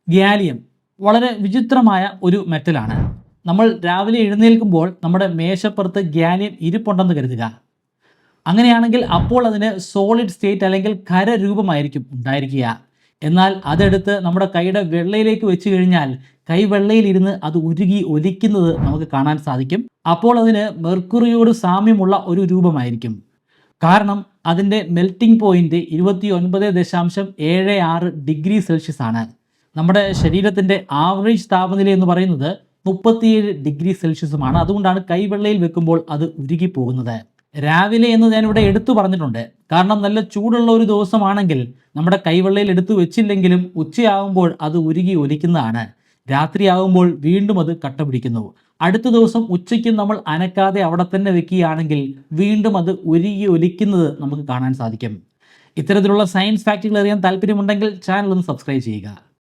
ഗ്യാലിയം വളരെ വിചിത്രമായ ഒരു മെറ്റലാണ്. നമ്മൾ രാവിലെ എഴുന്നേൽക്കുമ്പോൾ നമ്മുടെ മേശപ്പുറത്ത് ഗ്യാലിയം ഇരിപ്പുണ്ടെന്ന് കരുതുക. അങ്ങനെയാണെങ്കിൽ അപ്പോൾ അതിന് സോളിഡ് സ്റ്റേറ്റ് അല്ലെങ്കിൽ ഖരരൂപമായിരിക്കും ഉണ്ടായിരിക്കുക. എന്നാൽ അതെടുത്ത് നമ്മുടെ കൈയുടെ വെള്ളയിലേക്ക് വെച്ച് കഴിഞ്ഞാൽ കൈവെള്ളയിലിരുന്ന് അത് ഉരുകി ഒലിക്കുന്നത് നമുക്ക് കാണാൻ സാധിക്കും. അപ്പോൾ അതിന് മെർക്കുറിയോട് സാമ്യമുള്ള ഒരു രൂപമായിരിക്കും. കാരണം അതിൻ്റെ മെൽറ്റിംഗ് പോയിന്റ് 29.76 ഡിഗ്രി സെൽഷ്യസ് ആണ്. നമ്മുടെ ശരീരത്തിൻ്റെ ആവറേജ് താപനില എന്ന് പറയുന്നത് 37 ഡിഗ്രി സെൽഷ്യസുമാണ്. അതുകൊണ്ടാണ് കൈവെള്ളയിൽ വെക്കുമ്പോൾ അത് ഉരുകി പോകുന്നത്. രാവിലെ എന്ന് ഞാനിവിടെ എടുത്തു പറഞ്ഞിട്ടുണ്ട്. കാരണം നല്ല ചൂടുള്ള ഒരു ദിവസമാണെങ്കിൽ നമ്മുടെ കൈവെള്ളയിൽ എടുത്തു വെച്ചില്ലെങ്കിലും ഉച്ചയാകുമ്പോൾ അത് ഉരുകി ഒലിക്കുന്നതാണ്. രാത്രിയാകുമ്പോൾ വീണ്ടും അത് കട്ട പിടിക്കുന്നു. അടുത്ത ദിവസം ഉച്ചയ്ക്ക് നമ്മൾ അനക്കാതെ അവിടെ തന്നെ വെക്കുകയാണെങ്കിൽ വീണ്ടും അത് ഉരുകി ഒലിക്കുന്നത് നമുക്ക് കാണാൻ സാധിക്കും. ഇത്തരത്തിലുള്ള സയൻസ് ഫാക്റ്റുകൾ അറിയാൻ താല്പര്യമുണ്ടെങ്കിൽ ചാനൽ ഒന്ന് സബ്സ്ക്രൈബ് ചെയ്യുക.